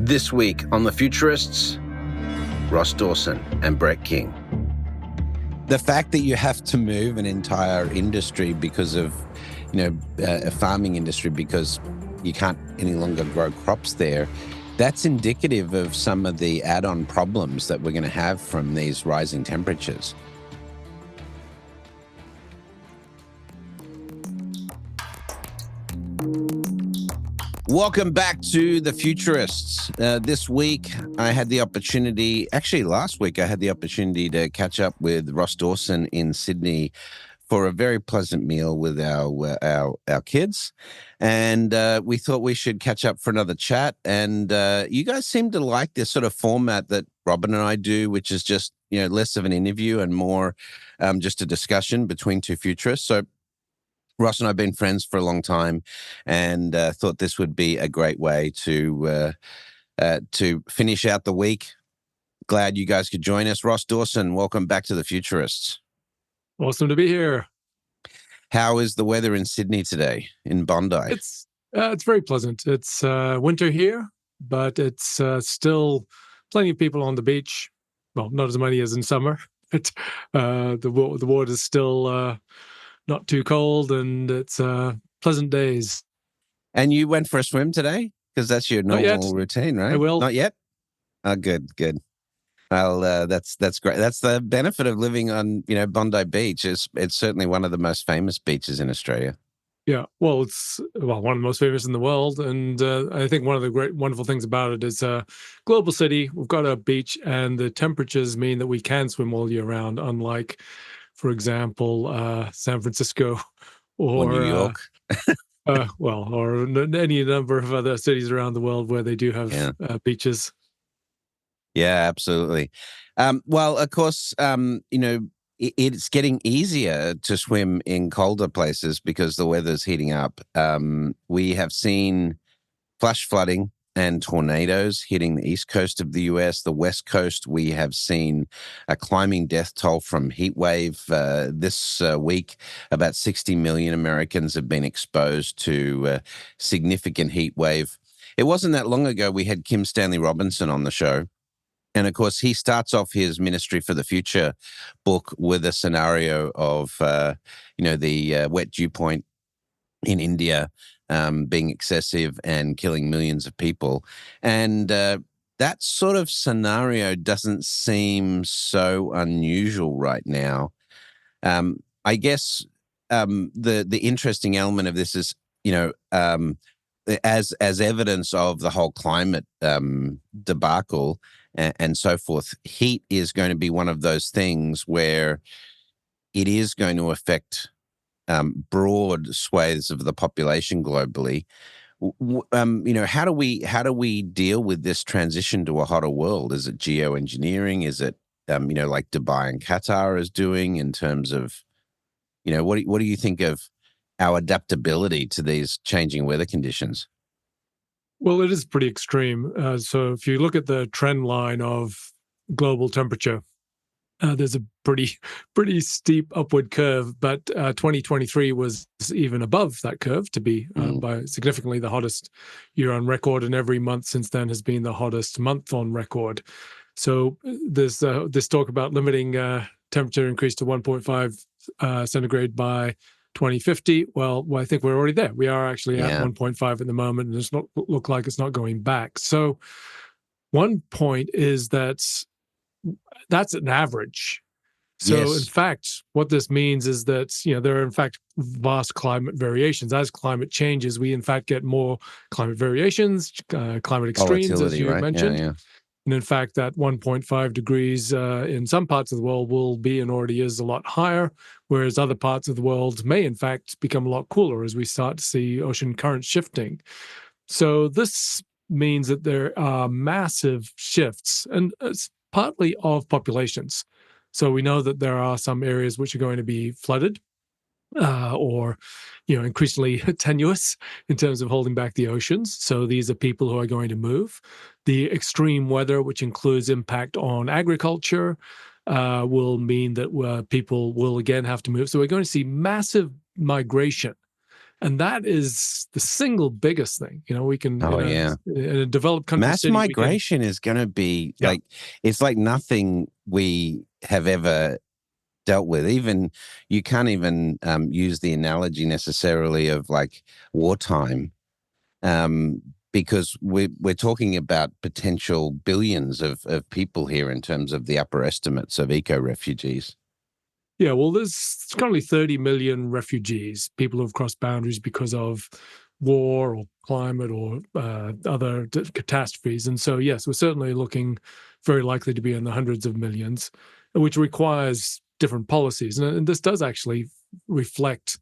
This week on The Futurists, Ross Dawson and Brett King. The fact that you have to move an entire industry because of, a farming industry because you can't any longer grow crops there, that's indicative of some of the add-on problems that we're going to have from these rising temperatures. Welcome back to The Futurists. This week, I had the opportunity, actually last week, I had the opportunity to catch up with Ross Dawson in Sydney for a very pleasant meal with our kids. And we thought we should catch up for another chat. And you guys seem to like this sort of format that Robin and I do, which is just, less of an interview and more just a discussion between two futurists. So Ross and I have been friends for a long time and thought this would be a great way to finish out the week. Glad you guys could join us. Ross Dawson, welcome back to The Futurists. Awesome to be here. How is the weather in Sydney today, in Bondi? It's very pleasant. It's winter here, but it's still plenty of people on the beach. Well, not as many as in summer, but the water is still not too cold, and it's pleasant days. And you went for a swim today? Because that's your normal routine, right? I will. Not yet? Oh, good. Well, that's great. That's the benefit of living on, Bondi Beach. It's certainly one of the most famous beaches in Australia. Yeah, well, it's one of the most famous in the world, and I think one of the wonderful things about it is global city. We've got a beach, and the temperatures mean that we can swim all year round, unlike, for example, San Francisco or New York. or any number of other cities around the world where they do have beaches. Yeah, absolutely. Well, of course, it's getting easier to swim in colder places because the weather's heating up. We have seen flash flooding and tornadoes hitting the east coast of the US. The west coast, we have seen a climbing death toll from heat wave. This week, about 60 million Americans have been exposed to significant heat wave. It wasn't that long ago we had Kim Stanley Robinson on the show. And of course, he starts off his Ministry for the Future book with a scenario of, the wet dew point in India being excessive and killing millions of people. And that sort of scenario doesn't seem so unusual right now. I guess the interesting element of this is, as evidence of the whole climate debacle and so forth, heat is going to be one of those things where it is going to affect broad swathes of the population globally. How do we deal with this transition to a hotter world? Is it geoengineering? Is it like Dubai and Qatar is doing in terms of, what do you think of our adaptability to these changing weather conditions? Well, it is pretty extreme. So if you look at the trend line of global temperature, there's a pretty steep upward curve, but 2023 was even above that curve to be by significantly the hottest year on record, and every month since then has been the hottest month on record. So there's this talk about limiting temperature increase to 1.5 centigrade by 2050. Well, I think we're already there. We are actually at 1.5 at the moment, and it's not look like it's not going back. So one point is that's an average. So in fact, what this means is that, there are in fact vast climate variations. As climate changes, we in fact get more climate variations, climate extremes, as you mentioned. Yeah. And in fact, that 1.5 degrees in some parts of the world will be and already is a lot higher, whereas other parts of the world may in fact become a lot cooler as we start to see ocean currents shifting. So this means that there are massive shifts, and it's partly of populations. So we know that there are some areas which are going to be flooded or increasingly tenuous in terms of holding back the oceans. So these are people who are going to move. The extreme weather, which includes impact on agriculture, will mean that people will again have to move. So we're going to see massive migration And that is the single biggest thing. We can, Yeah. in a developed country, Mass city, migration is going to be like, it's like nothing we have ever dealt with. Even you can't even use the analogy necessarily of like wartime, because we're talking about potential billions of people here in terms of the upper estimates of eco-refugees. Yeah, well, there's currently 30 million refugees, people who've crossed boundaries because of war or climate or other catastrophes. And so, yes, we're certainly looking very likely to be in the hundreds of millions, which requires different policies. And this does actually reflect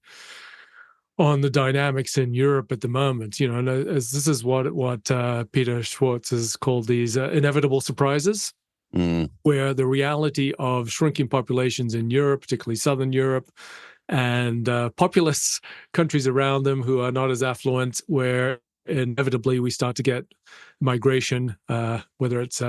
on the dynamics in Europe at the moment. And as this is what Peter Schwartz has called these inevitable surprises. Where the reality of shrinking populations in Europe, particularly Southern Europe, and populous countries around them who are not as affluent, where inevitably we start to get migration, whether it's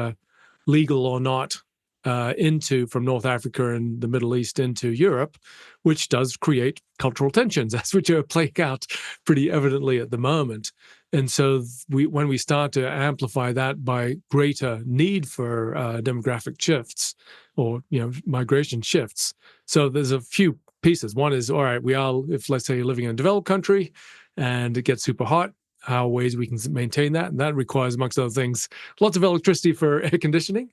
legal or not, from North Africa and the Middle East into Europe, which does create cultural tensions, as which are playing out pretty evidently at the moment. And so when we start to amplify that by greater need for demographic shifts or migration shifts. So there's a few pieces. One is, all right, if let's say you're living in a developed country and it gets super hot, how ways we can maintain that. And that requires, amongst other things, lots of electricity for air conditioning.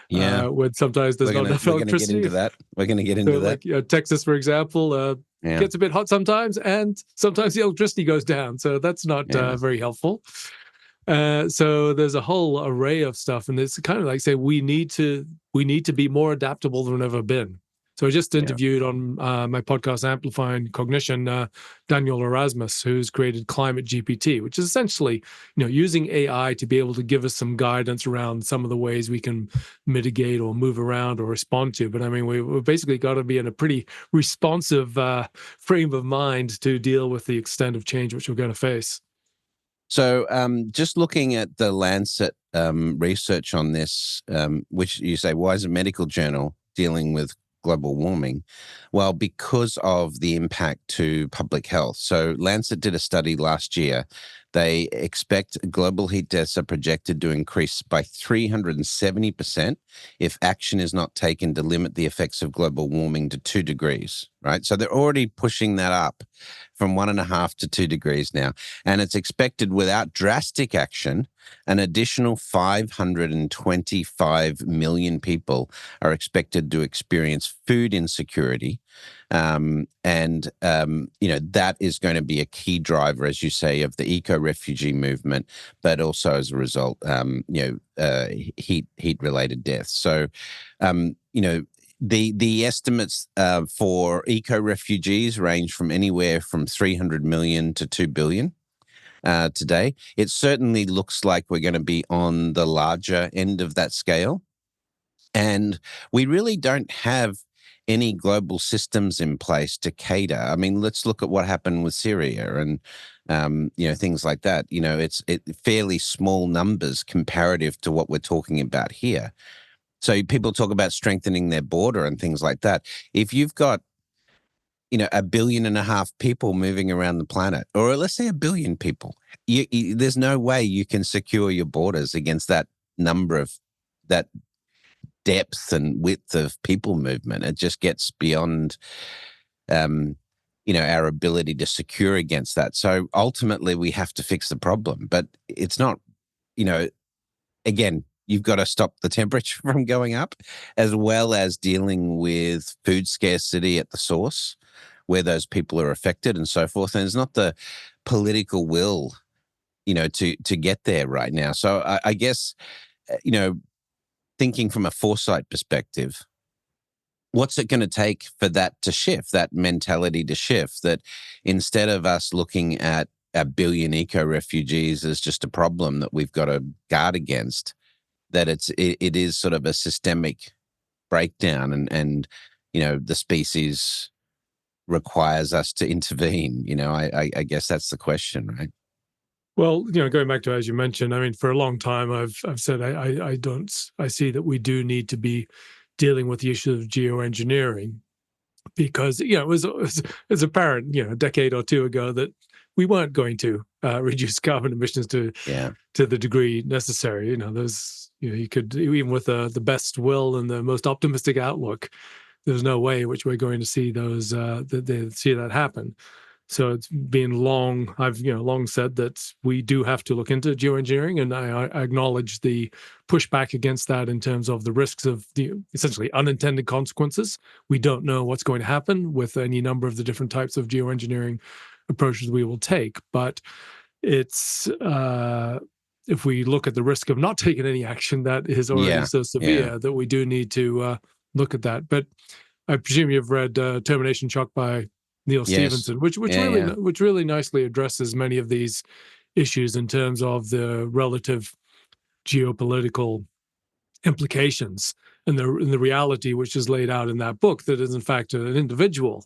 Yeah. When sometimes there's not enough electricity. We're going to get into that. Like Texas, for example, gets a bit hot sometimes, and sometimes the electricity goes down. So that's not very helpful. So there's a whole array of stuff. And it's kind of like, say, we need to be more adaptable than we've ever been. So I just interviewed on my podcast, Amplifying Cognition, Daniel Erasmus, who's created Climate GPT, which is essentially, using AI to be able to give us some guidance around some of the ways we can mitigate or move around or respond to. But I mean, we've basically got to be in a pretty responsive frame of mind to deal with the extent of change which we're going to face. So just looking at the Lancet research on this, which you say, why is a medical journal dealing with global warming? Well, because of the impact to public health. So Lancet did a study last year. They expect global heat deaths are projected to increase by 370% if action is not taken to limit the effects of global warming to 2 degrees, right? So they're already pushing that up from 1.5 to 2 degrees now. And it's expected without drastic action, an additional 525 million people are expected to experience food insecurity. That is going to be a key driver, as you say, of the eco-refugee movement, but also as a result, heat-related deaths. So, the estimates for eco-refugees range from anywhere from 300 million to 2 billion today. It certainly looks like we're going to be on the larger end of that scale. And we really don't have any global systems in place to cater. I mean, let's look at what happened with Syria and, things like that. It's fairly small numbers comparative to what we're talking about here. So people talk about strengthening their border and things like that. If you've got, 1.5 billion people moving around the planet, or let's say 1 billion people, there's no way you can secure your borders against that number of that depth and width of people movement. It just gets beyond, our ability to secure against that. So ultimately, we have to fix the problem. But it's not, again, you've got to stop the temperature from going up, as well as dealing with food scarcity at the source, where those people are affected and so forth. And it's not the political will, to get there right now. So I guess, thinking from a foresight perspective, what's it going to take for that to shift, that mentality to shift, that instead of us looking at 1 billion eco-refugees as just a problem that we've got to guard against, that it is sort of a systemic breakdown and the species requires us to intervene. I guess that's the question, right? Well, going back to, as you mentioned, I mean, for a long time, I've said I see that we do need to be dealing with the issue of geoengineering, because it was apparent, a decade or two ago that we weren't going to reduce carbon emissions to the degree necessary. You could, even with the best will and the most optimistic outlook, there's no way in which we're going to see see that happen. So it's been long. I've long said that we do have to look into geoengineering, and I acknowledge the pushback against that in terms of the risks of the essentially unintended consequences. We don't know what's going to happen with any number of the different types of geoengineering approaches we will take, but it's if we look at the risk of not taking any action, that is already so severe that we do need to look at that. But I presume you've read Termination Shock by Neil Stephenson, which really nicely addresses many of these issues in terms of the relative geopolitical implications and the reality which is laid out in that book, that is in fact an individual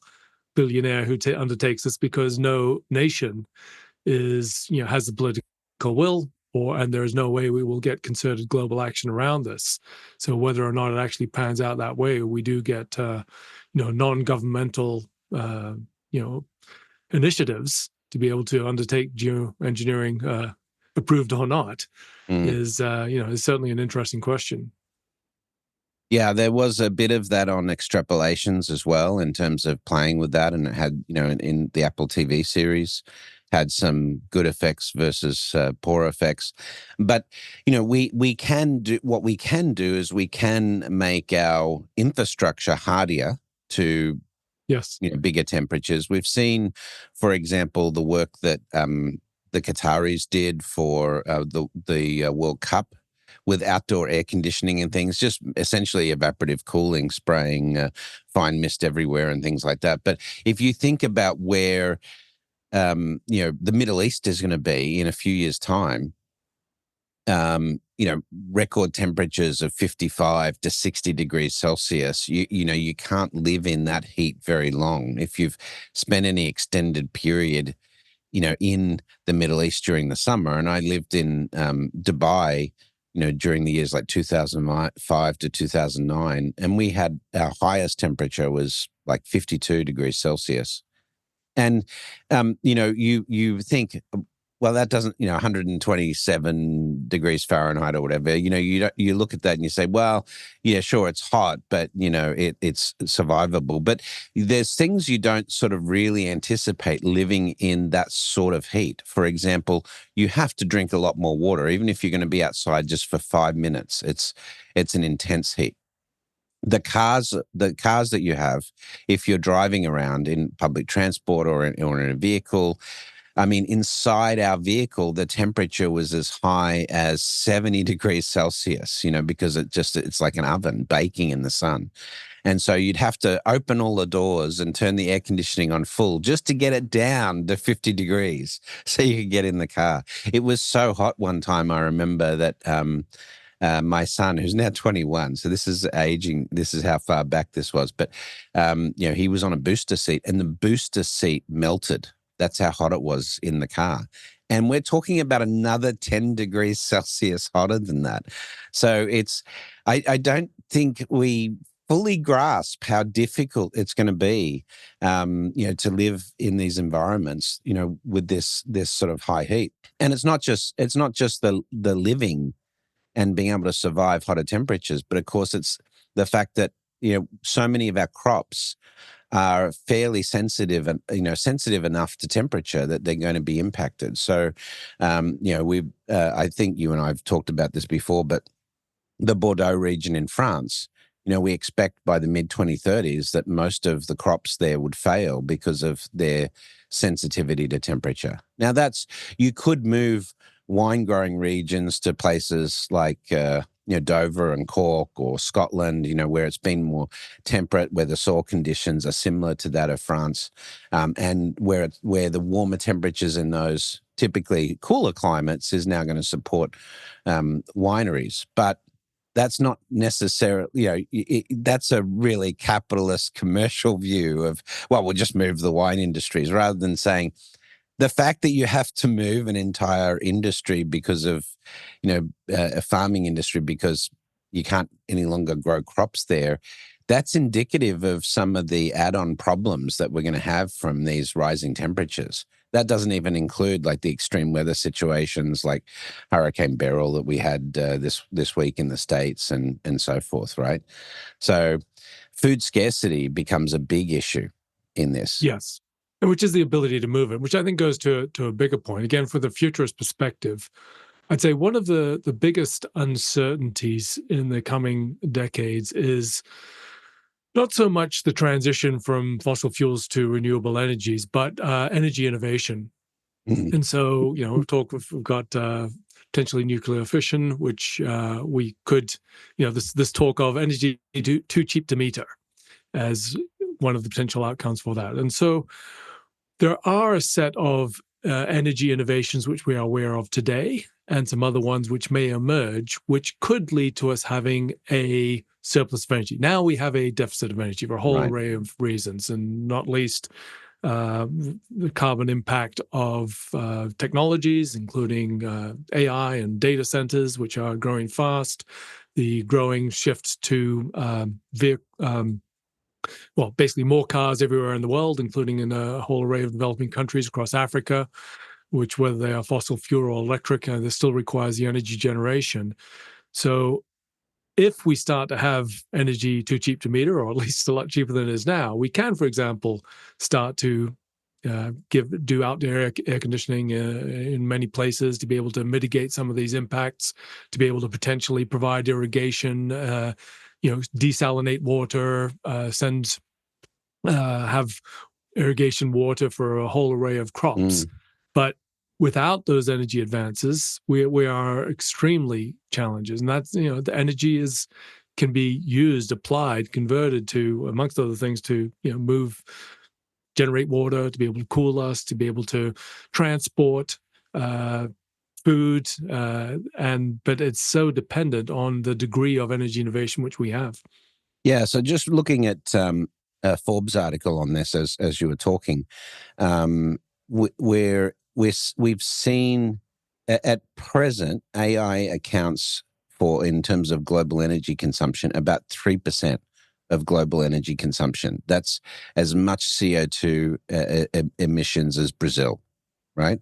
billionaire who undertakes this because no nation has the political will, and there is no way we will get concerted global action around this. So whether or not it actually pans out that way, we do get non-governmental initiatives to be able to undertake geoengineering, approved or not, is certainly an interesting question. Yeah, there was a bit of that on extrapolations as well in terms of playing with that, and it had, in the Apple TV series, had some good effects versus poor effects. But we can do what we can do is we can make our infrastructure hardier to bigger temperatures. We've seen, for example, the work that the Qataris did for the World Cup with outdoor air conditioning and things, just essentially evaporative cooling, spraying fine mist everywhere and things like that. But if you think about where the Middle East is going to be in a few years' time, record temperatures of 55 to 60 degrees Celsius, you can't live in that heat very long. If you've spent any extended period, in the Middle East during the summer, and I lived in Dubai, during the years like 2005 to 2009, and we had our highest temperature was like 52 degrees Celsius. And, you think, well, that doesn't, 127 degrees Fahrenheit or whatever, you look at that and you say, well, yeah, sure, it's hot, but, it's survivable. But there's things you don't sort of really anticipate living in that sort of heat. For example, you have to drink a lot more water, even if you're going to be outside just for 5 minutes. It's an intense heat. The cars that you have, if you're driving around in public transport or in a vehicle, I mean, inside our vehicle, the temperature was as high as 70 degrees Celsius, because it's like an oven baking in the sun. And so you'd have to open all the doors and turn the air conditioning on full just to get it down to 50 degrees so you could get in the car. It was so hot one time, I remember that my son, who's now 21, so this is how far back this was, but he was on a booster seat and the booster seat melted. That's how hot it was in the car. And we're talking about another 10 degrees Celsius hotter than that. So I don't think we fully grasp how difficult it's going to be, to live in these environments, with this sort of high heat. And it's not just the living and being able to survive hotter temperatures, but of course it's the fact that, so many of our crops are fairly sensitive and, sensitive enough to temperature that they're going to be impacted. So, I think you and I have talked about this before, but the Bordeaux region in France, we expect by the mid-2030s that most of the crops there would fail because of their sensitivity to temperature. Now you could move wine growing regions to places like, Dover and Cork or Scotland, where it's been more temperate, where the soil conditions are similar to that of France, and where the warmer temperatures in those typically cooler climates is now going to support wineries. But that's not necessarily, that's a really capitalist commercial view of, well, we'll just move the wine industries, rather than saying, the fact that you have to move an entire industry because of, a farming industry because you can't any longer grow crops there, that's indicative of some of the add-on problems that we're going to have from these rising temperatures. That doesn't even include like the extreme weather situations like Hurricane Beryl that we had this week in the States and so forth, right? So food scarcity becomes a big issue in this. Yes. And which is the ability to move it, which I think goes to a bigger point. Again, for the futurist perspective, I'd say one of the biggest uncertainties in the coming decades is not so much the transition from fossil fuels to renewable energies, but energy innovation. Mhm. And so, we've got potentially nuclear fission, which we could, this talk of energy too cheap to meter as one of the potential outcomes for that. And so there are a set of energy innovations which we are aware of today, and some other ones which may emerge, which could lead to us having a surplus of energy. Now we have a deficit of energy for a whole array of reasons, and not least the carbon impact of technologies, including AI and data centers, which are growing fast, the growing shift to basically more cars everywhere in the world, including in a whole array of developing countries across Africa, which, whether they are fossil fuel or electric, this still requires the energy generation. So if we start to have energy too cheap to meter, or at least a lot cheaper than it is now, we can, for example, start to do outdoor air conditioning in many places to be able to mitigate some of these impacts, to be able to potentially provide irrigation, desalinate water, have irrigation water for a whole array of crops. But without those energy advances, we are extremely challenged. And that's, the energy can be used, applied, converted to, amongst other things, to generate water, to be able to cool us, to be able to transport food, but it's so dependent on the degree of energy innovation which we have. Yeah, so just looking at a Forbes article on this as you were talking, we've seen at present AI accounts for, in terms of global energy consumption, about 3% of global energy consumption. That's as much CO2 emissions as Brazil, right?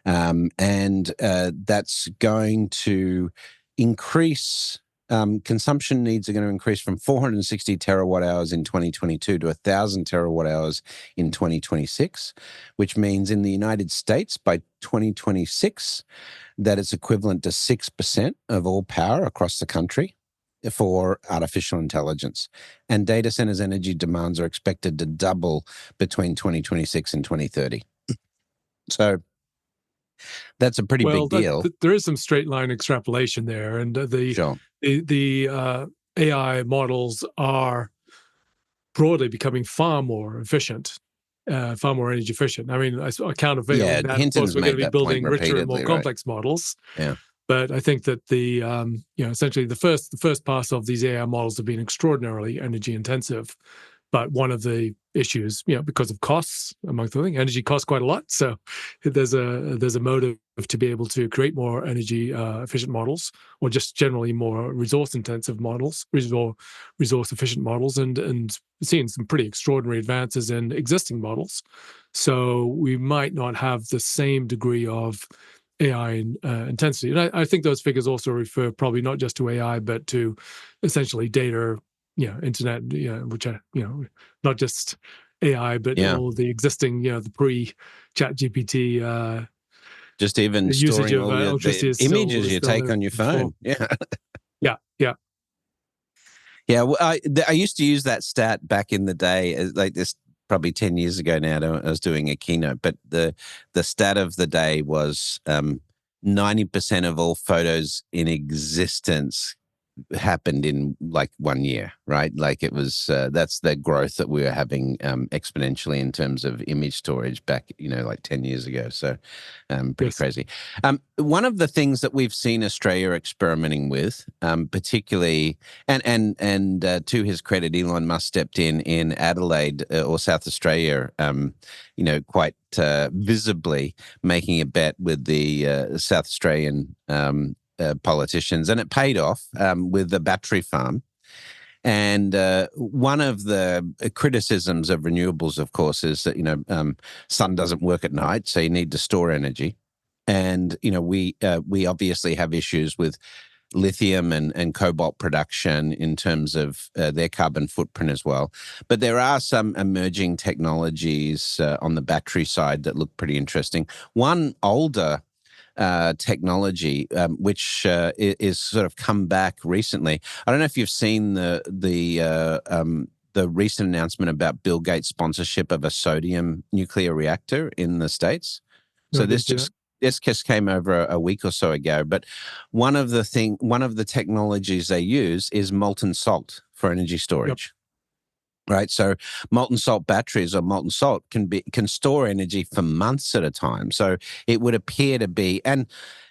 And that's going to increase. Consumption needs are going to increase from 460 terawatt hours in 2022 to 1,000 terawatt hours in 2026, which means in the United States by 2026 that it's equivalent to 6% of all power across the country for artificial intelligence. And data centers' energy demands are expected to double between 2026 and 2030. So that's a pretty big deal. There is some straight line extrapolation there, and the AI models are broadly becoming far more efficient, far more energy efficient. I mean, countervailing that, of course, we're going to be building richer and more complex models. Yeah. But I think that the essentially the first pass of these AI models have been extraordinarily energy intensive. But one of the issues, because of costs, among other things, energy costs quite a lot. So there's a motive to be able to create more energy efficient models, or just generally more resource intensive models, resource efficient models, and seeing some pretty extraordinary advances in existing models. So we might not have the same degree of AI intensity. And I think those figures also refer probably not just to AI, but to essentially data, internet, which are, not just AI, but all the existing, the pre-Chat GPT. Just even the storing of all the images you take on your phone. Yeah. Well, I used to use that stat back in the day, like this, probably 10 years ago now. I was doing a keynote, but the stat of the day was 90% of all photos in existence happened in like 1 year, right? Like it was, that's the growth that we were having exponentially in terms of image storage back, like 10 years ago. So pretty crazy. One of the things that we've seen Australia experimenting with, particularly, and to his credit, Elon Musk stepped in Adelaide or South Australia, quite visibly making a bet with the South Australian politicians, and it paid off with the battery farm. And one of the criticisms of renewables, of course, is that sun doesn't work at night, so you need to store energy. And we obviously have issues with lithium and cobalt production in terms of their carbon footprint as well. But there are some emerging technologies on the battery side that look pretty interesting. One older technology, which is sort of come back recently. I don't know if you've seen the recent announcement about Bill Gates' sponsorship of a sodium nuclear reactor in the States. No, So I didn't see that. this just came over a week or so ago. But one of the technologies they use is molten salt for energy storage. Right, so molten salt batteries or molten salt can store energy for months at a time. So it would appear to be, and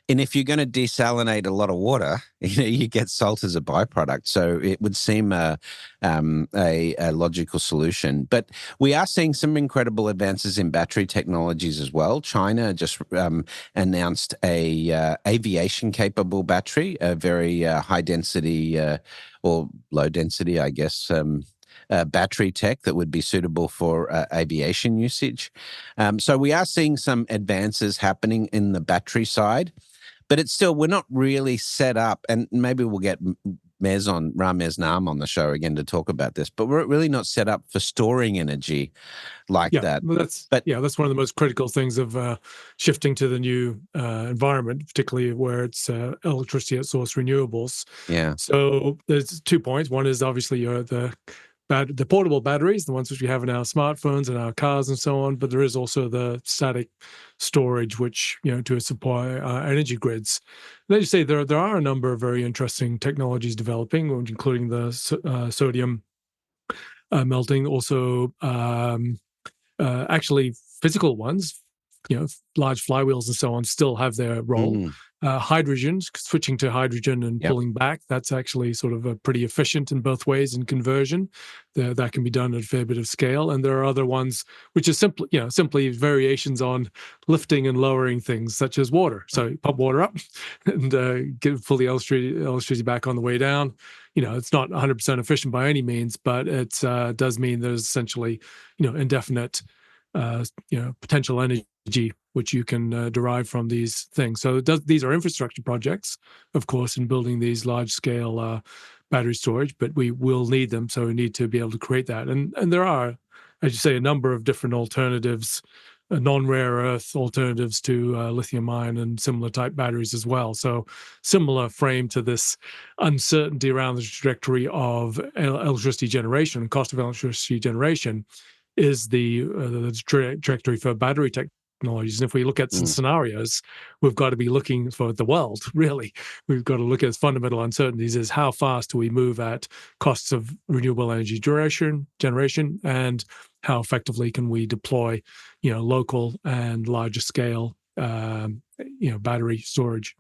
if you're going to desalinate a lot of water, you get salt as a byproduct. So it would seem a logical solution. But we are seeing some incredible advances in battery technologies as well. China just announced a aviation capable battery, a very high density or low density, I guess. Battery tech that would be suitable for aviation usage. So we are seeing some advances happening in the battery side, but we're not really set up, and maybe we'll get Ramez Nam on the show again to talk about this, but we're really not set up for storing energy like that. Well, that's one of the most critical things of shifting to the new environment, particularly where it's electricity at source renewables. Yeah. So there's 2 points. One is obviously the portable batteries, the ones which we have in our smartphones and our cars and so on, but there is also the static storage, which, to supply energy grids. And as you say, there are a number of very interesting technologies developing, including the sodium melting, also actually physical ones, large flywheels and so on still have their role. Hydrogen, switching to hydrogen and pulling back, that's actually sort of pretty efficient in both ways in conversion. That can be done at a fair bit of scale. And there are other ones which are simply variations on lifting and lowering things, such as water. So you pump water up and pull the electricity back on the way down. It's not 100% efficient by any means, but it does mean there's essentially, indefinite potential energy which you can derive from these things. So these are infrastructure projects, of course, in building these large-scale battery storage, but we will need them, so we need to be able to create that. And there are, as you say, a number of different alternatives, non-rare earth alternatives to lithium-ion and similar type batteries as well. So similar frame to this uncertainty around the trajectory of electricity generation, cost of electricity generation, is the trajectory for battery technologies. And if we look at some scenarios, we've got to be looking for the world, really. We've got to look at fundamental uncertainties is how fast do we move at costs of renewable energy generation, and how effectively can we deploy, local and larger scale, battery storage.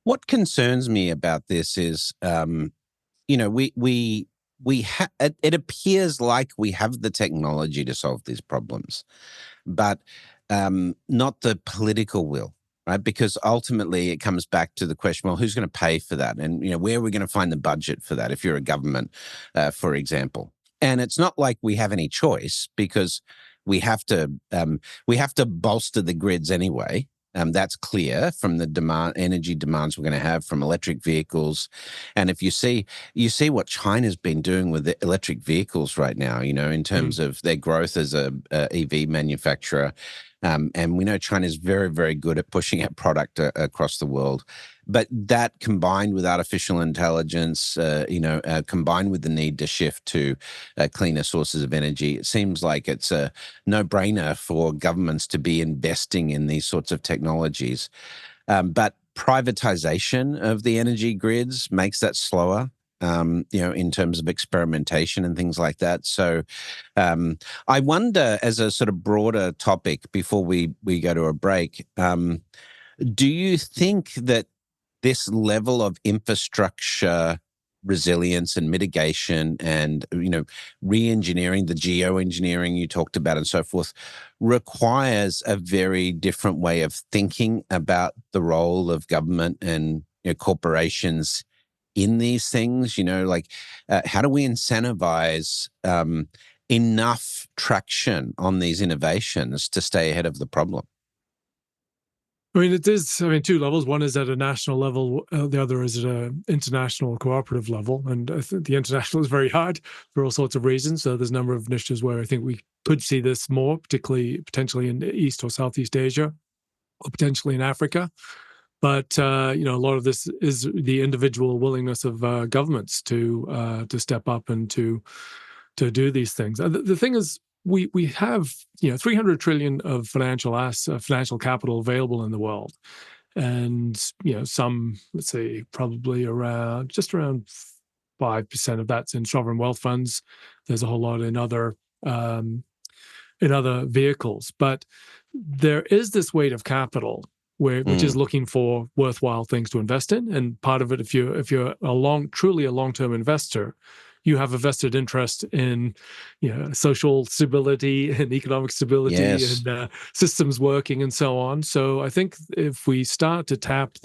What concerns me about this is, it appears like we have the technology to solve these problems, but not the political will, right? Because ultimately it comes back to the question, well, who's going to pay for that? And, where are we going to find the budget for that if you're a government, for example? And it's not like we have any choice, because we have to bolster the grids anyway. That's clear from the energy demands we're going to have from electric vehicles. And if you see what China's been doing with the electric vehicles right now, in terms of their growth as a EV manufacturer. And we know China's very, very good at pushing out product across the world. But that combined with artificial intelligence, combined with the need to shift to cleaner sources of energy, it seems like it's a no-brainer for governments to be investing in these sorts of technologies. But privatization of the energy grids makes that slower. In terms of experimentation and things like that. So I wonder, as a sort of broader topic before we go to a break, do you think that this level of infrastructure resilience and mitigation and, re-engineering, the geoengineering you talked about and so forth, requires a very different way of thinking about the role of government and corporations in these things? How do we incentivize enough traction on these innovations to stay ahead of the problem? I mean, two levels. One is at a national level. The other is at an international cooperative level. And I think the international is very hard for all sorts of reasons. So there's a number of initiatives where I think we could see this more, particularly potentially in East or Southeast Asia, or potentially in Africa. But a lot of this is the individual willingness of governments to step up and to do these things. The thing is, we have 300 trillion of financial capital available in the world, and some, let's say, probably around 5% of that's in sovereign wealth funds. There's a whole lot in other vehicles, but there is this weight of capital which is looking for worthwhile things to invest in. And part of it, if you're truly a long-term investor, you have a vested interest in social stability and economic stability, yes, and systems working and so on. So I think if we start to tap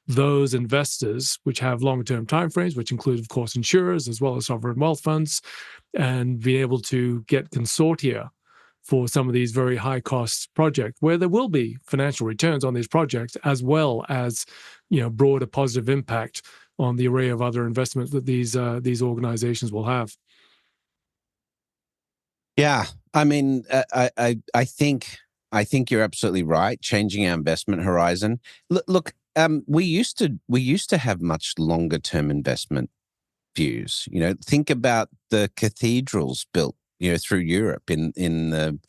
those investors, which have longer-term timeframes, which include, of course, insurers as well as sovereign wealth funds, and be able to get consortia for some of these very high-cost projects, where there will be financial returns on these projects, as well as broader positive impact on the array of other investments that these organizations will have. Yeah, I mean, I think you're absolutely right. Changing our investment horizon. Look, we used to have much longer term investment views. Think about the cathedrals built through Europe in the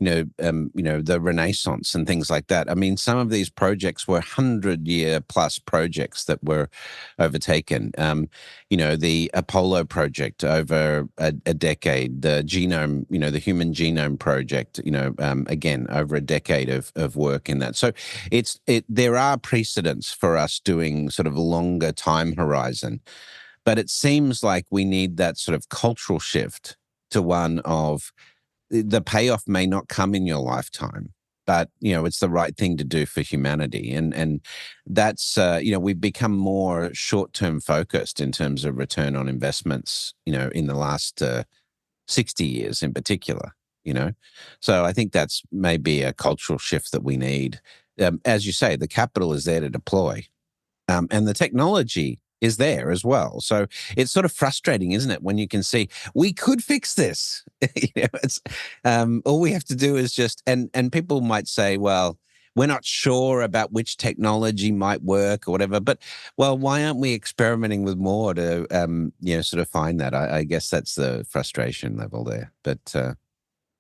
the Renaissance and things like that. I mean, some of these projects were 100-year plus projects that were overtaken. The Apollo project over a decade, the genome, the Human Genome Project, again, over a decade of work in that. So there are precedents for us doing sort of longer time horizon, but it seems like we need that sort of cultural shift to one of the payoff may not come in your lifetime, but it's the right thing to do for humanity, and that's we've become more short-term focused in terms of return on investments. In the last 60 years, in particular. So I think that's maybe a cultural shift that we need. As you say, the capital is there to deploy, and the technology is there as well. So it's sort of frustrating, isn't it, when you can see we could fix this. It's all we have to do is just and people might say, well, we're not sure about which technology might work or whatever. But well, why aren't we experimenting with more to sort of find that? I guess that's the frustration level there. But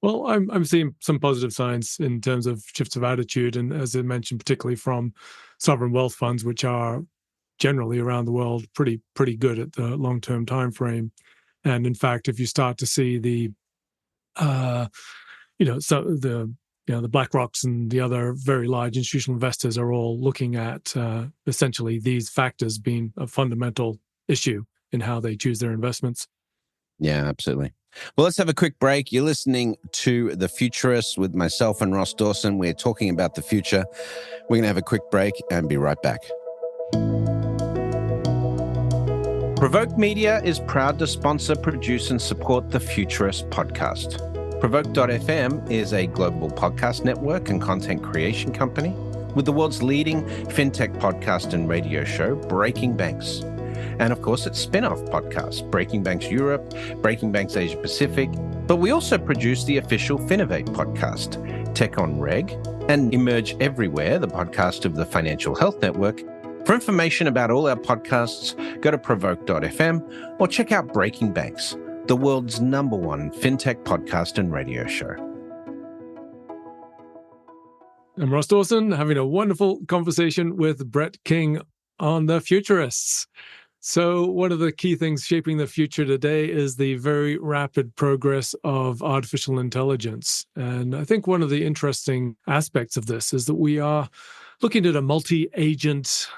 well, I'm seeing some positive signs in terms of shifts of attitude, and as I mentioned, particularly from sovereign wealth funds, which are generally around the world pretty good at the long-term time frame. And in fact, if you start to see the BlackRocks and the other very large institutional investors are all looking at essentially these factors being a fundamental issue in how they choose their investments. Yeah, absolutely. Well, let's have a quick break. You're listening to The Futurists with myself and Ross Dawson. We're talking about the future. We're going to have a quick break and be right back. Provoke Media is proud to sponsor, produce, and support the Futurist podcast. Provoke.fm is a global podcast network and content creation company with the world's leading fintech podcast and radio show, Breaking Banks. And of course, its spin-off podcast, Breaking Banks Europe, Breaking Banks Asia Pacific. But we also produce the official Finovate podcast, Tech on Reg, and Emerge Everywhere, the podcast of the Financial Health Network. For information about all our podcasts, go to provoke.fm or check out Breaking Banks, the world's #1 fintech podcast and radio show. I'm Ross Dawson, having a wonderful conversation with Brett King on The Futurists. So one of the key things shaping the future today is the very rapid progress of artificial intelligence. And I think one of the interesting aspects of this is that we are looking at a multi-agent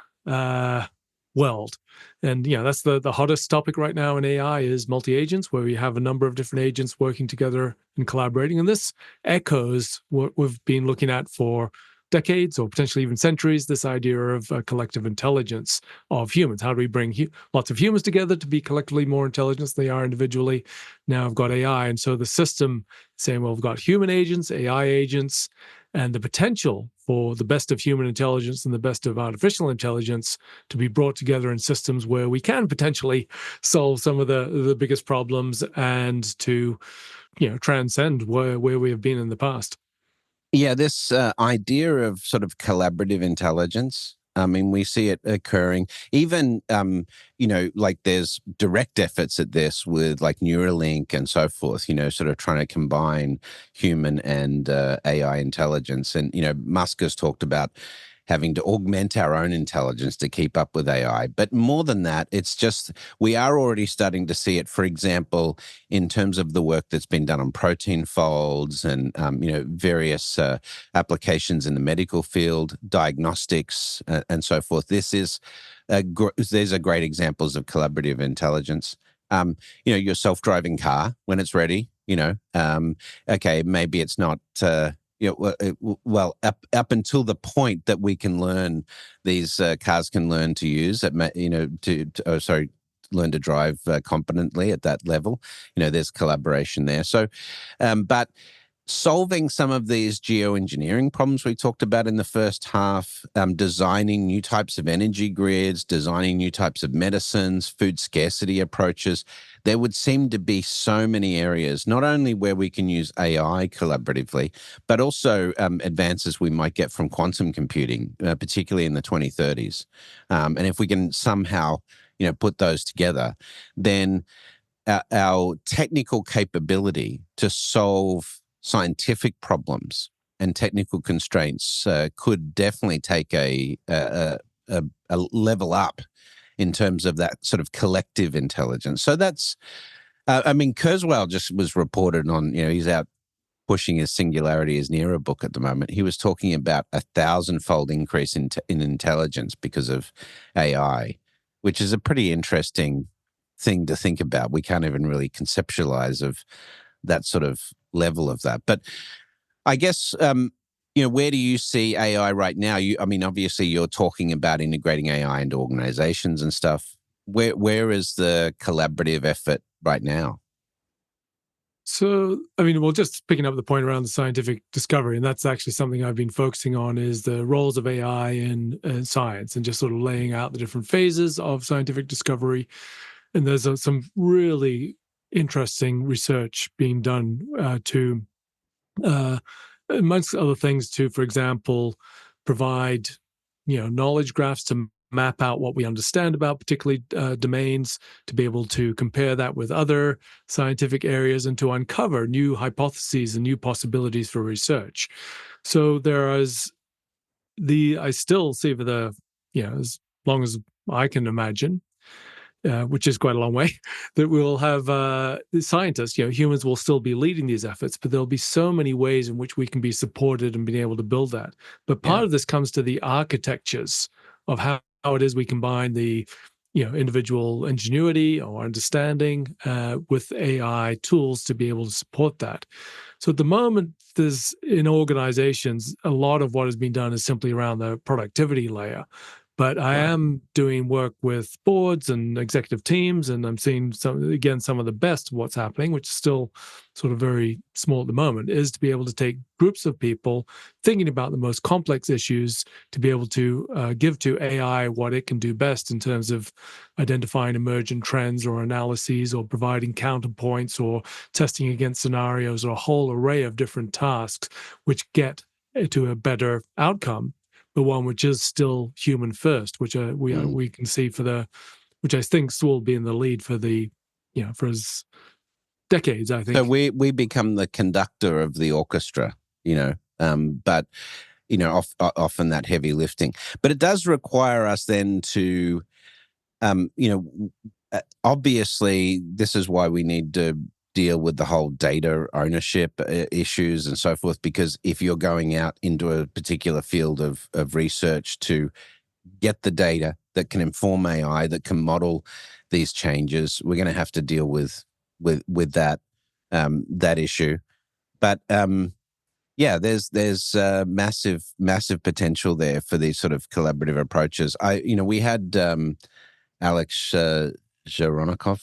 world. And that's the hottest topic right now in AI is multi-agents, where we have a number of different agents working together and collaborating. And this echoes what we've been looking at for decades or potentially even centuries, this idea of collective intelligence of humans. How do we bring lots of humans together to be collectively more intelligent than they are individually? Now I've got AI. And so the system saying, well, we've got human agents, AI agents, and the potential for the best of human intelligence and the best of artificial intelligence to be brought together in systems where we can potentially solve some of the biggest problems and to, transcend where we have been in the past. Yeah, this idea of sort of collaborative intelligence. I mean, we see it occurring. Even, like there's direct efforts at this with like Neuralink and so forth, sort of trying to combine human and AI intelligence. And, Musk has talked about having to augment our own intelligence to keep up with AI. But more than that, it's just we are already starting to see it, for example, in terms of the work that's been done on protein folds and, various applications in the medical field, diagnostics, and so forth. These are great examples of collaborative intelligence. Your self-driving car, when it's ready, okay, maybe it's not... well, up until the point that we can learn, these cars can learn to use it, learn to drive competently at that level. There's collaboration there. So, but solving some of these geoengineering problems we talked about in the first half, designing new types of energy grids, designing new types of medicines, food scarcity approaches, there would seem to be so many areas, not only where we can use AI collaboratively, but also advances we might get from quantum computing, particularly in the 2030s. And if we can somehow, put those together, then our technical capability to solve scientific problems and technical constraints could definitely take a level up in terms of that sort of collective intelligence. So that's, Kurzweil just was reported on, he's out pushing his Singularity is Near book at the moment. He was talking about 1,000-fold increase in intelligence because of AI, which is a pretty interesting thing to think about. We can't even really conceptualize of that sort of level of that. But I guess, where do you see AI right now? Obviously you're talking about integrating AI into organizations and stuff. Where is the collaborative effort right now? So, just picking up the point around the scientific discovery, and that's actually something I've been focusing on, is the roles of AI in science and just sort of laying out the different phases of scientific discovery. And there's some really interesting research being done to, amongst other things, to, for example, provide, knowledge graphs to map out what we understand about particularly domains, to be able to compare that with other scientific areas and to uncover new hypotheses and new possibilities for research. So I still see for the, as long as I can imagine, which is quite a long way, that we'll have scientists, humans will still be leading these efforts, but there'll be so many ways in which we can be supported and being able to build that. But part of this comes to the architectures of how it is we combine the, individual ingenuity or understanding with AI tools to be able to support that. So at the moment, there's in organizations, a lot of what has been done is simply around the productivity layer. But I am doing work with boards and executive teams, and I'm seeing some of the best of what's happening, which is still sort of very small at the moment, is to be able to take groups of people thinking about the most complex issues to be able to give to AI what it can do best in terms of identifying emergent trends or analyses or providing counterpoints or testing against scenarios or a whole array of different tasks which get to a better outcome, the one which is still human first, which we can see which I think will be in the lead for for decades, I think. So we become the conductor of the orchestra, but often that heavy lifting. But it does require us then to, obviously, this is why we need to deal with the whole data ownership issues and so forth, because if you're going out into a particular field of research to get the data that can inform AI, that can model these changes, we're going to have to deal with that issue. But Yeah, there's massive potential there for these sort of collaborative approaches. We had Alex Zhoronikov,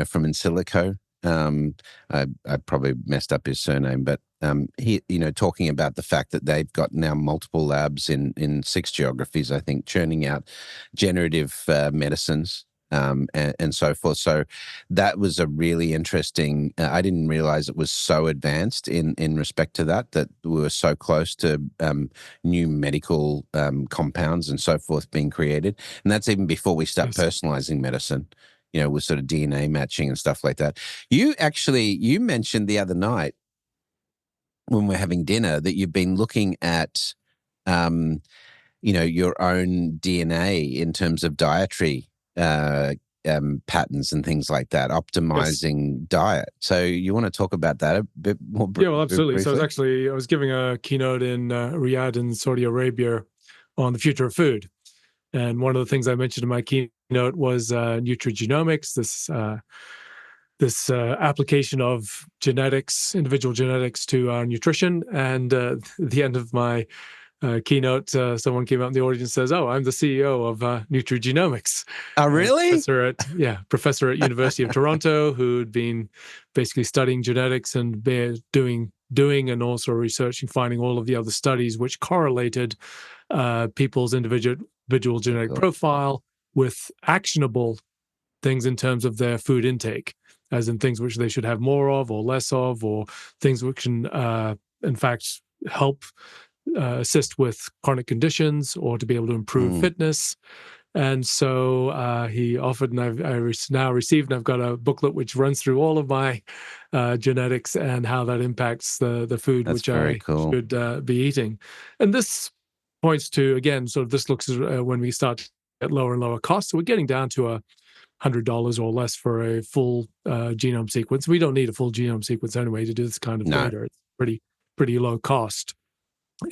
from InSilico. I probably messed up his surname, but he, talking about the fact that they've got now multiple labs in 6 geographies, I think, churning out generative medicines. And so forth. So that was a really interesting. I didn't realize it was so advanced in respect to that we were so close to new medical compounds and so forth being created. And that's even before we start personalizing medicine, with sort of DNA matching and stuff like that. You mentioned the other night when we're having dinner that you've been looking at, your own DNA in terms of dietary patterns and things like that, optimizing diet. So you want to talk about that a bit more? Yeah, well, absolutely. So I was giving a keynote in Riyadh in Saudi Arabia on the future of food. And one of the things I mentioned in my keynote was nutrigenomics, this application of genetics, individual genetics to our nutrition. And at the end of my keynote, someone came out in the audience and says, "Oh, I'm the CEO of nutrigenomics." Oh, really? Professor at University of Toronto, who'd been basically studying genetics and doing and also researching, finding all of the other studies which correlated people's individual genetic profile with actionable things in terms of their food intake, as in things which they should have more of or less of, or things which can, in fact, help assist with chronic conditions or to be able to improve fitness. And so he offered, and I now received, and I've got a booklet which runs through all of my genetics and how that impacts the food which I should be eating. And this points to, again, sort of this looks when we start at lower and lower costs. So we're getting down to $100 or less for a full genome sequence. We don't need a full genome sequence anyway to do this kind of data. It's pretty low cost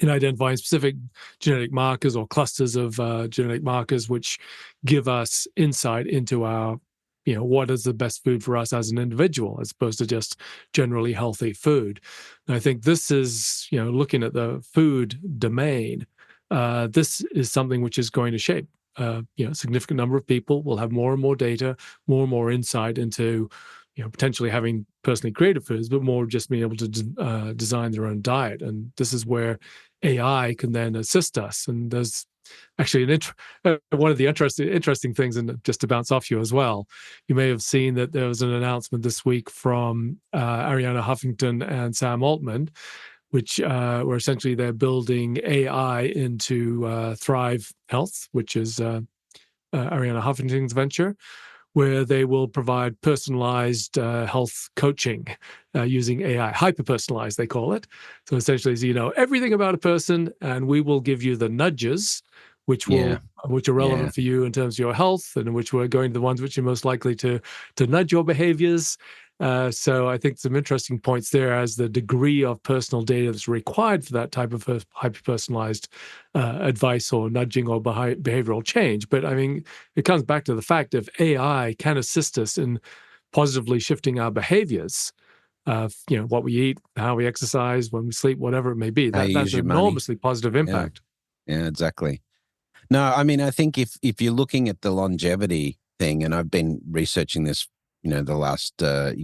in identifying specific genetic markers or clusters of genetic markers, which give us insight into our, what is the best food for us as an individual, as opposed to just generally healthy food. And I think this is, looking at the food domain, this is something which is going to shape. A significant number of people will have more and more data, more and more insight into, potentially having personally created foods, but more just being able to design their own diet. And this is where AI can then assist us. And there's actually one of the interesting things, and just to bounce off you as well, you may have seen that there was an announcement this week from Arianna Huffington and Sam Altman, which were essentially they're building AI into Thrive Health, which is Arianna Huffington's venture, where they will provide personalized health coaching using AI, hyper-personalized, they call it. So essentially, you know everything about a person, and we will give you the nudges which are relevant for you in terms of your health, and which we're going to the ones which are most likely to nudge your behaviors. So I think some interesting points there as the degree of personal data that's required for that type of hyper-personalized advice or nudging or behavioral change. But I mean, it comes back to the fact if AI can assist us in positively shifting our behaviors, what we eat, how we exercise, when we sleep, whatever it may be, that's an enormously positive impact. Yeah, exactly. No, I mean, I think if you're looking at the longevity thing, and I've been researching this, the last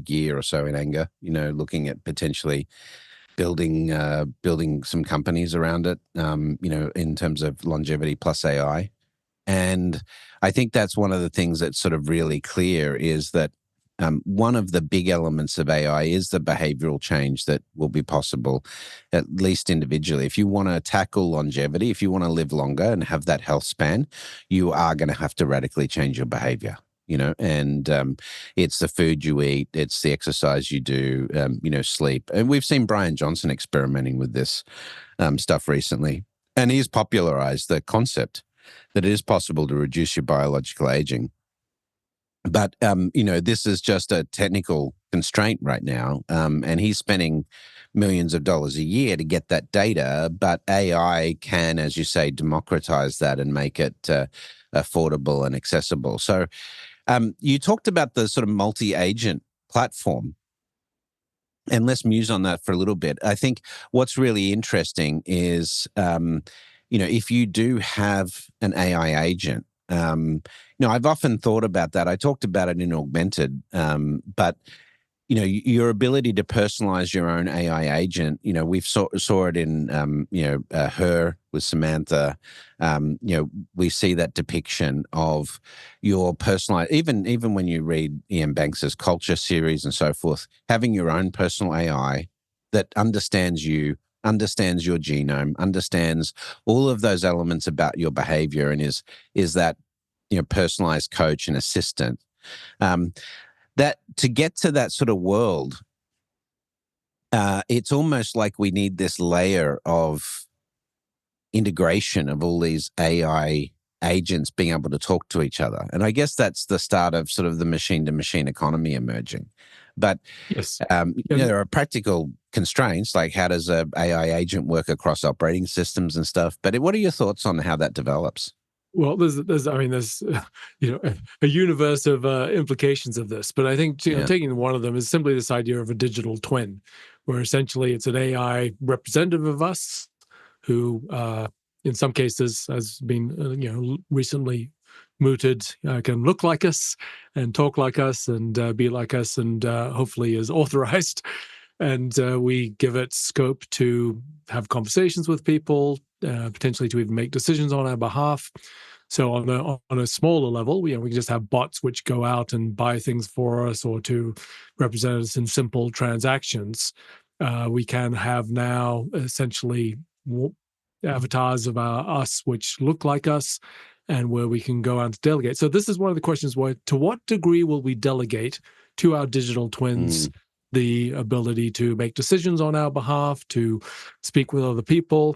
year or so in anger, looking at potentially building some companies around it, in terms of longevity plus AI. And I think that's one of the things that's sort of really clear is that one of the big elements of AI is the behavioral change that will be possible, at least individually. If you want to tackle longevity, if you want to live longer and have that health span, you are going to have to radically change your behavior. And it's the food you eat, it's the exercise you do, sleep. And we've seen Brian Johnson experimenting with this stuff recently. And he's popularized the concept that it is possible to reduce your biological aging. But, this is just a technical constraint right now. And he's spending millions of dollars a year to get that data. But AI can, as you say, democratize that and make it affordable and accessible. So you talked about the sort of multi-agent platform. And let's muse on that for a little bit. I think what's really interesting is, if you do have an AI agent, I've often thought about that. I talked about it in Augmented, but your ability to personalize your own AI agent, we've saw it in, Her with Samantha. We see that depiction of your personalized, even when you read Ian Banks's Culture series and so forth, having your own personal AI that understands you, understands your genome, understands all of those elements about your behavior, and is that personalized coach and assistant. That to get to that sort of world, it's almost like we need this layer of integration of all these AI agents being able to talk to each other. And I guess that's the start of sort of the machine-to-machine economy emerging. But Yes. there are practical constraints, like how does a AI agent work across operating systems and stuff. But what are your thoughts on how that develops? Well, there's a universe of implications of this, but I think taking one of them is simply this idea of a digital twin, where essentially it's an AI representative of us, who, in some cases, has been recently mooted, can look like us and talk like us and be like us, and hopefully is authorized. And we give it scope to have conversations with people, potentially to even make decisions on our behalf. So on a smaller level, we can just have bots which go out and buy things for us, or to represent us in simple transactions. We can have now essentially avatars of us which look like us, and where we can go out to delegate. So this is one of the questions: to what degree will we delegate to our digital twins the ability to make decisions on our behalf, to speak with other people?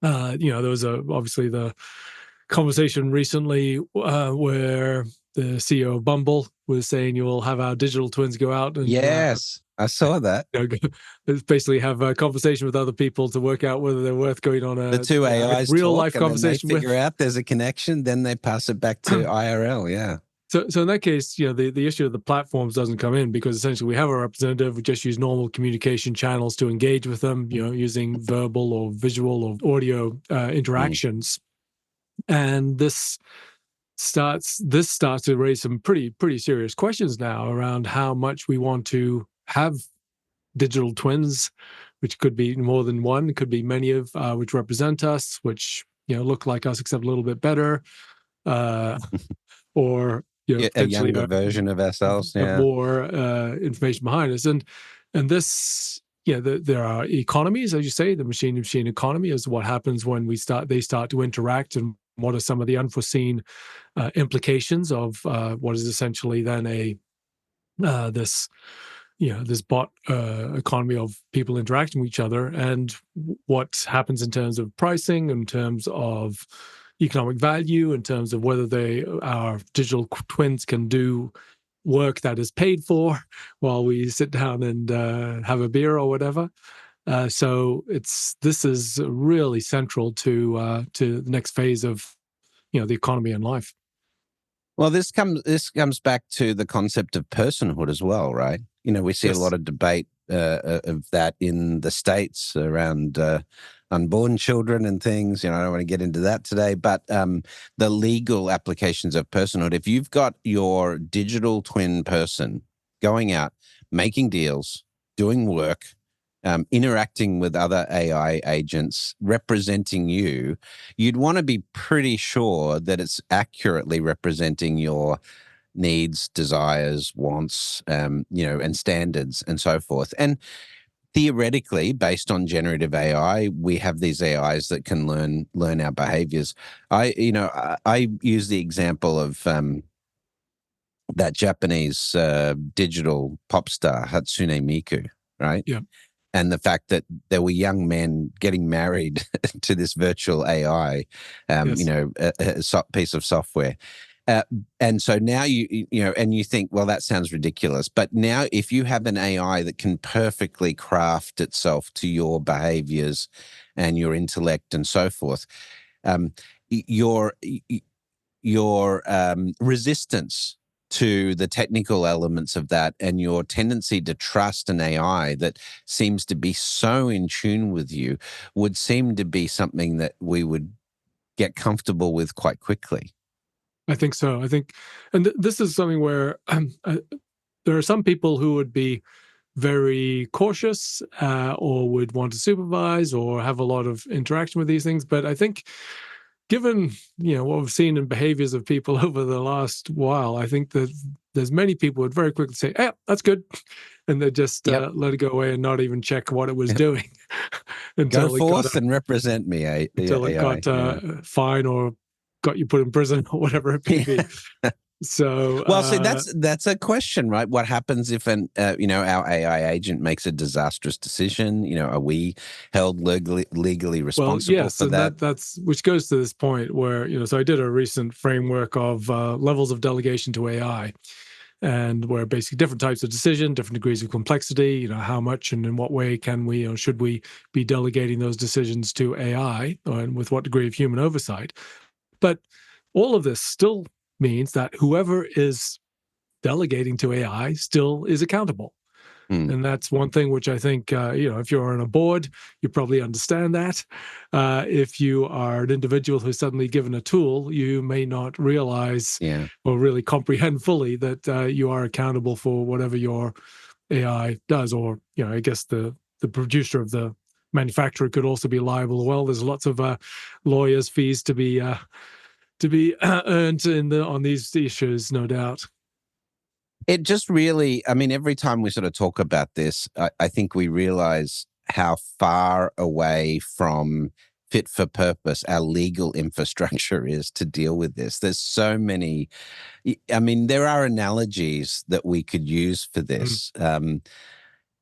There was obviously the conversation recently where the CEO of Bumble was saying, you will have our digital twins go out and yes, I saw that. Basically have a conversation with other people to work out whether they're worth going on the two AIs real talk, life conversation and then they figure out there's a connection, then they pass it back to IRL. Yeah. So in that case, the issue of the platforms doesn't come in, because essentially we have a representative. We just use normal communication channels to engage with them, using verbal or visual or audio interactions. And this starts to raise some pretty serious questions now around how much we want to have digital twins, which could be more than one, could be many of, which represent us, which look like us except a little bit better, or a younger version of ourselves, more information behind us, and this. There are economies, as you say, the machine-to-machine economy is what happens when they start to interact, and what are some of the unforeseen implications of what is essentially then this bot economy of people interacting with each other, and what happens in terms of pricing, in terms of economic value, in terms of whether our digital twins can do work that is paid for while we sit down and have a beer or whatever. So this is really central to the next phase of the economy and life. Well, this comes back to the concept of personhood as well, right? We see a lot of debate of that in the States around unborn children and things. I don't want to get into that today, but the legal applications of personhood. If you've got your digital twin person going out, making deals, doing work, interacting with other AI agents, representing you'd want to be pretty sure that it's accurately representing your needs, desires, wants, and standards and so forth. And theoretically, based on generative AI, we have these AIs that can learn our behaviors. I use the example of that Japanese digital pop star Hatsune Miku, right? Yeah. And the fact that there were young men getting married to this virtual AI, a piece of software. And so now you think, well, that sounds ridiculous. But now if you have an AI that can perfectly craft itself to your behaviors and your intellect and so forth, your resistance to the technical elements of that, and your tendency to trust an AI that seems to be so in tune with you would seem to be something that we would get comfortable with quite quickly. I think so. I think, and this is something where there are some people who would be very cautious or would want to supervise or have a lot of interaction with these things. But I think given what we've seen in behaviors of people over the last while, I think that there's many people would very quickly say, "Yeah, that's good," and they just let it go away and not even check what it was doing Go forth and represent me. Until it got fine or got you put in prison or whatever it may be. So, well, see, that's a question, right? What happens if our AI agent makes a disastrous decision? Are we held legally responsible for that? That's which goes to this point where so I did a recent framework of levels of delegation to AI, and where basically different types of decision, different degrees of complexity. How much and in what way can we or should we be delegating those decisions to AI, and with what degree of human oversight? But all of this still means that whoever is delegating to AI still is accountable. And that's one thing which I think, if you're on a board, you probably understand that. If you are an individual who's suddenly given a tool, you may not realize or really comprehend fully that you are accountable for whatever your AI does. Or, I guess the producer of the manufacturer could also be liable. Well, there's lots of lawyers' fees to be earned on these issues, no doubt. It just really, every time we sort of talk about this, I think we realize how far away from fit for purpose our legal infrastructure is to deal with this. There's so many, there are analogies that we could use for this.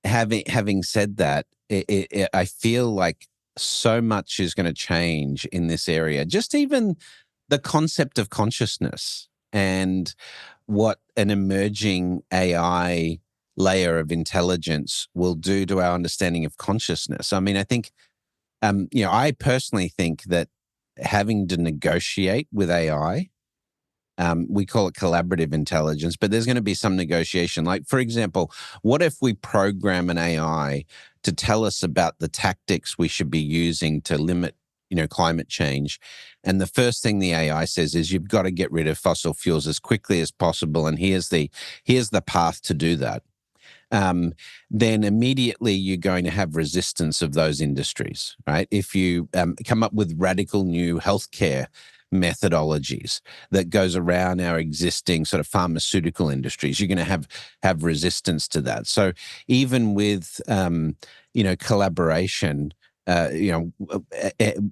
Having said that, I feel like so much is going to change in this area. Just even the concept of consciousness and what an emerging AI layer of intelligence will do to our understanding of consciousness. I think, I personally think that having to negotiate with AI, we call it collaborative intelligence, but there's going to be some negotiation. Like, for example, what if we program an AI to tell us about the tactics we should be using to limit climate change? And the first thing the AI says is you've got to get rid of fossil fuels as quickly as possible. And here's the path to do that. Then immediately you're going to have resistance of those industries, right? If you come up with radical new healthcare methodologies that goes around our existing sort of pharmaceutical industries, you're going to have resistance to that. So even with, collaboration,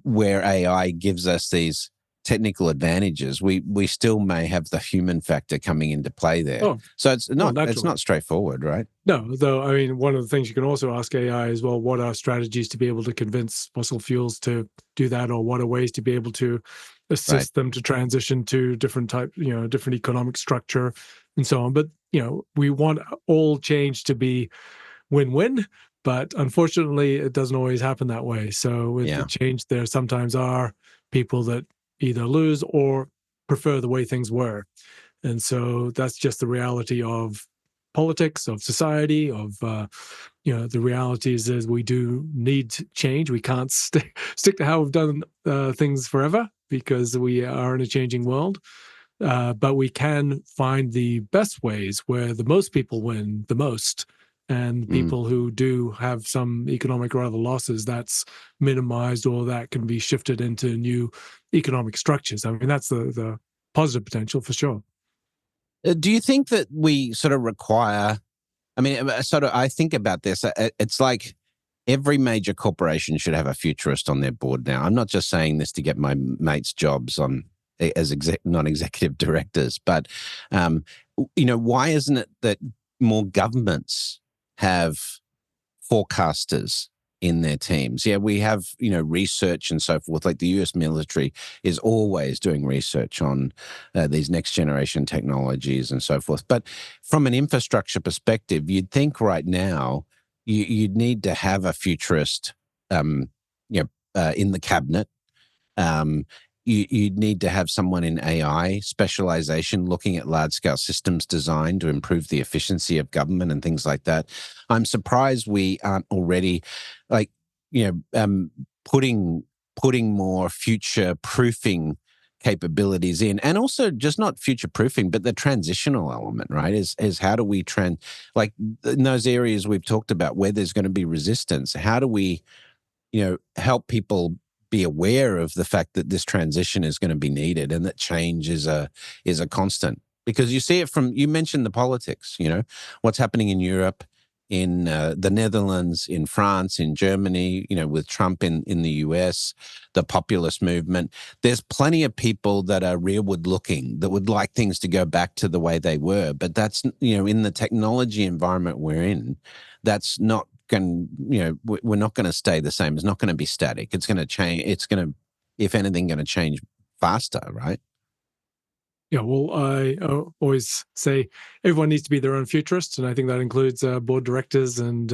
where AI gives us these technical advantages, we still may have the human factor coming into play there. So it's not straightforward, right? No, though, one of the things you can also ask AI is, well, what are strategies to be able to convince fossil fuels to do that, or what are ways to be able to assist them to transition to different different economic structure and so on. But, we want all change to be win-win. But unfortunately, it doesn't always happen that way. So with the change, there sometimes are people that either lose or prefer the way things were. And so that's just the reality of politics, of society, of, the realities is we do need change. We can't stick to how we've done things forever because we are in a changing world. But we can find the best ways where the most people win the most. And people who do have some economic or other losses, that's minimized, or that can be shifted into new economic structures. That's the positive potential for sure. Do you think that we sort of require, I think about this, it's like every major corporation should have a futurist on their board now. I'm not just saying this to get my mates jobs as non-executive directors, but, why isn't it that more governments have forecasters in their teams? Yeah, we have, research and so forth. Like the US military is always doing research on these next generation technologies and so forth. But from an infrastructure perspective, you'd think right now you'd need to have a futurist, in the cabinet. you need to have someone in AI specialization looking at large-scale systems design to improve the efficiency of government and things like that. I'm surprised we aren't already, like, putting more future-proofing capabilities in, and also just not future-proofing, but the transitional element, right? Is how do we like in those areas we've talked about where there's going to be resistance, how do we, help people be aware of the fact that this transition is going to be needed and that change is a constant? Because you see it you mentioned the politics, what's happening in Europe, in the Netherlands, in France, in Germany, with Trump in the US, the populist movement. There's plenty of people that are rearward looking, that would like things to go back to the way they were. But that's, in the technology environment we're in, that's not we're not going to stay the same. It's not going to be static. It's going to change. It's going to, if anything, going to change faster, right? Yeah, well, I always say everyone needs to be their own futurist, and I think that includes board directors and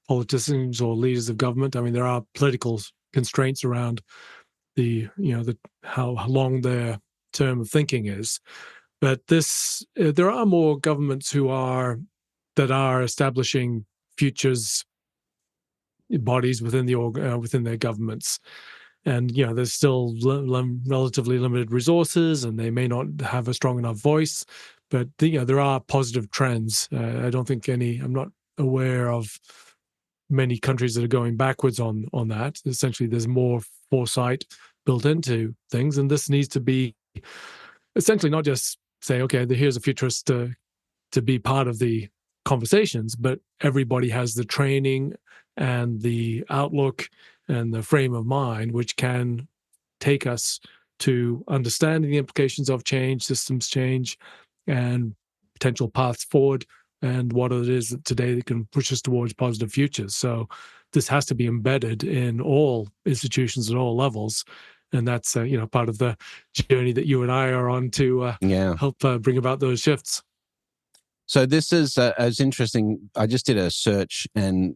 politicians or leaders of government. I mean, there are political constraints around the how long their term of thinking is, but there are more governments that are establishing futures bodies within within their governments. And there's still relatively limited resources, and they may not have a strong enough voice. But there are positive trends. I don't think I'm not aware of many countries that are going backwards on that. Essentially, there's more foresight built into things, and this needs to be essentially not just say, okay, here's a futurist to be part of the conversations, but everybody has the training and the outlook and the frame of mind which can take us to understanding the implications of change, systems change, and potential paths forward, and what it is that today that can push us towards positive futures. So this has to be embedded in all institutions at all levels. And that's part of the journey that you and I are on to help bring about those shifts. So this is interesting. I just did a search, and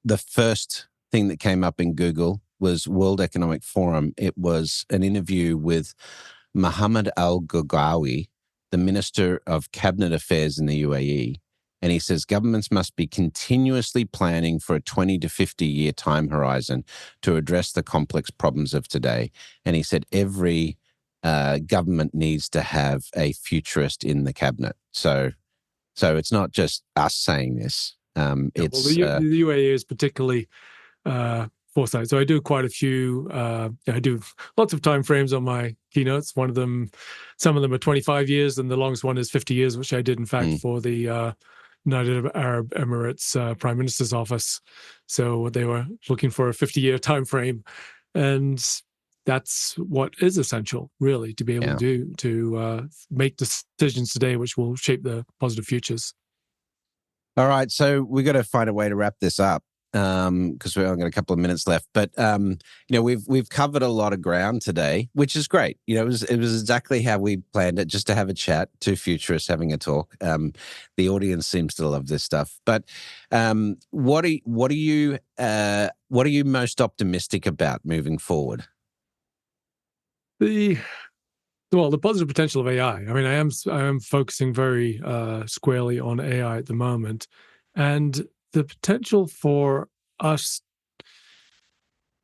the first thing that came up in Google was World Economic Forum. It was an interview with Mohammed Al-Ghawawi, the Minister of Cabinet Affairs in the UAE. And he says governments must be continuously planning for a 20 to 50-year time horizon to address the complex problems of today. And he said every government needs to have a futurist in the cabinet. So it's not just us saying this. It's the UAE is particularly foresight. So I do quite a few. I do lots of time frames on my keynotes. Some of them are 25 years, and the longest one is 50 years, which I did in fact for the United Arab Emirates Prime Minister's office. So they were looking for a 50-year time frame, and that's what is essential, really, to be able to make decisions today which will shape the positive futures. All right, so we got to find a way to wrap this up because we've only got a couple of minutes left. But we've covered a lot of ground today, which is great. It was exactly how we planned it, just to have a chat, two futurists having a talk. The audience seems to love this stuff. But what are you most optimistic about moving forward? The positive potential of AI. I mean, I am focusing very squarely on AI at the moment, and the potential for us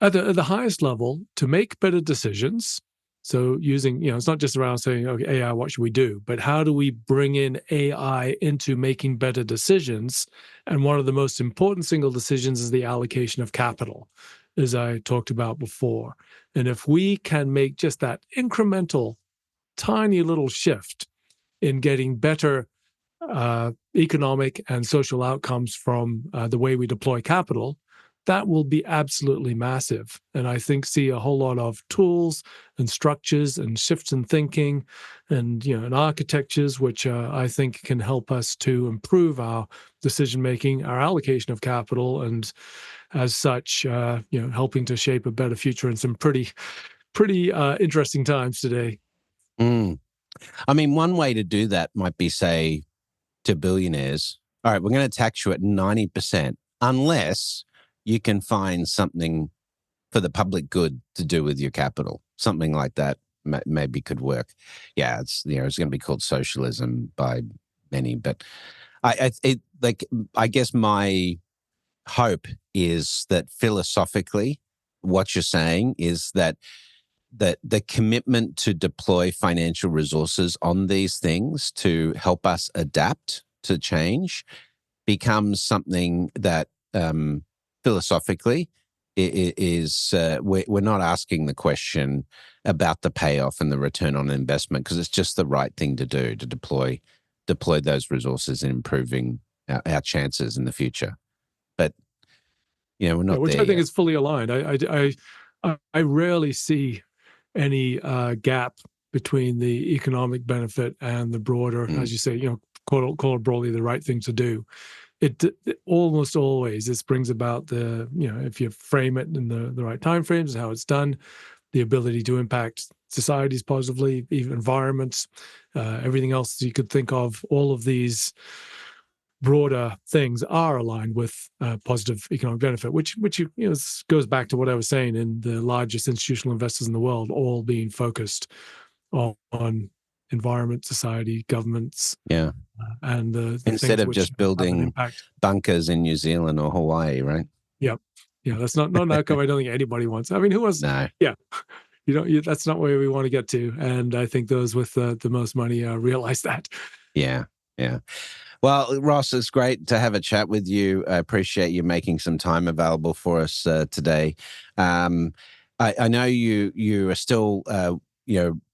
at the highest level to make better decisions. So using, it's not just around saying, okay, AI, what should we do? But how do we bring in AI into making better decisions? And one of the most important single decisions is the allocation of capital, as I talked about before. And if we can make just that incremental tiny little shift in getting better economic and social outcomes from the way we deploy capital, that will be absolutely massive. And I think see a whole lot of tools and structures and shifts in thinking and and architectures, which I think can help us to improve our decision making, our allocation of capital, and as such, helping to shape a better future in some pretty interesting times today. I mean, one way to do that might be, say, to billionaires, all right, we're going to tax you at 90%, unless you can find something for the public good to do with your capital, something like that. maybe could work. Yeah, it's it's going to be called socialism by many, but I guess my hope is that philosophically, what you're saying is that the commitment to deploy financial resources on these things to help us adapt to change becomes something that philosophically we're not asking the question about the payoff and the return on investment, because it's just the right thing to do, to deploy those resources in improving our chances in the future. But we're not which there I think yet. is fully aligned. I rarely see any gap between the economic benefit and the broader, as you say, call it broadly the right thing to do. It almost always this brings about the if you frame it in the right timeframes and how it's done, the ability to impact societies positively, even environments, everything else you could think of. All of these broader things are aligned with positive economic benefit, which goes back to what I was saying in the largest institutional investors in the world, all being focused on environment, society, governments. Yeah. And the instead things of which just building bunkers in New Zealand or Hawaii, right? Yep. Yeah, that's not an outcome I don't think anybody wants. I mean, who wants? No. Yeah. That's not where we want to get to. And I think those with the most money realize that. Yeah. Yeah. Well, Ross, it's great to have a chat with you. I appreciate you making some time available for us today. I know you are still,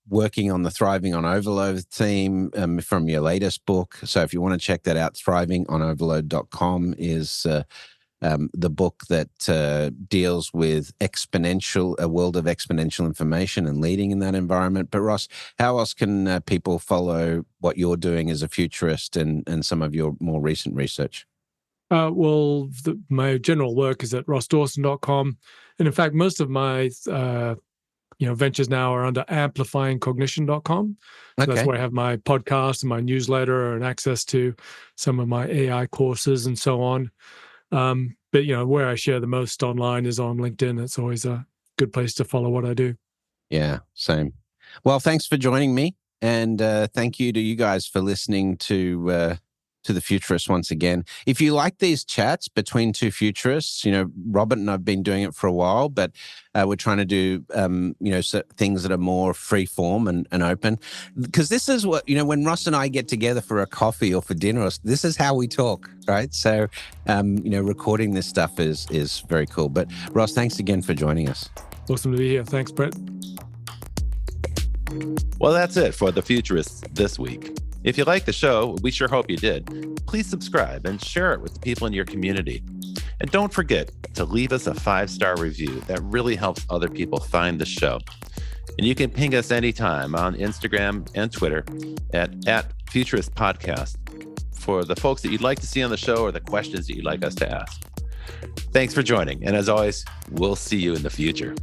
working on the Thriving on Overload theme from your latest book. So if you want to check that out, thrivingonoverload.com is the book that deals with a world of exponential information and leading in that environment. But Ross, how else can people follow what you're doing as a futurist and some of your more recent research? My general work is at rossdawson.com. And in fact, most of my ventures now are under amplifyingcognition.com. So Okay. that's where I have my podcast and my newsletter and access to some of my AI courses and so on. But where I share the most online is on LinkedIn. It's always a good place to follow what I do. Yeah, same. Well, thanks for joining me, and thank you to you guys for listening to the Futurists once again. If you like these chats between two futurists, Robert and I've been doing it for a while, but we're trying to do things that are more free form and open, because this is what when Ross and I get together for a coffee or for dinner, this is how we talk, right? So recording this stuff is very cool. But Ross, thanks again for joining us. Awesome to be here. Thanks, Brett. Well, that's it for the Futurists this week. If you like the show, we sure hope you did. Please subscribe and share it with the people in your community. And don't forget to leave us a 5-star review. That really helps other people find the show. And you can ping us anytime on Instagram and Twitter at Futurist Podcast for the folks that you'd like to see on the show or the questions that you'd like us to ask. Thanks for joining. And as always, we'll see you in the future.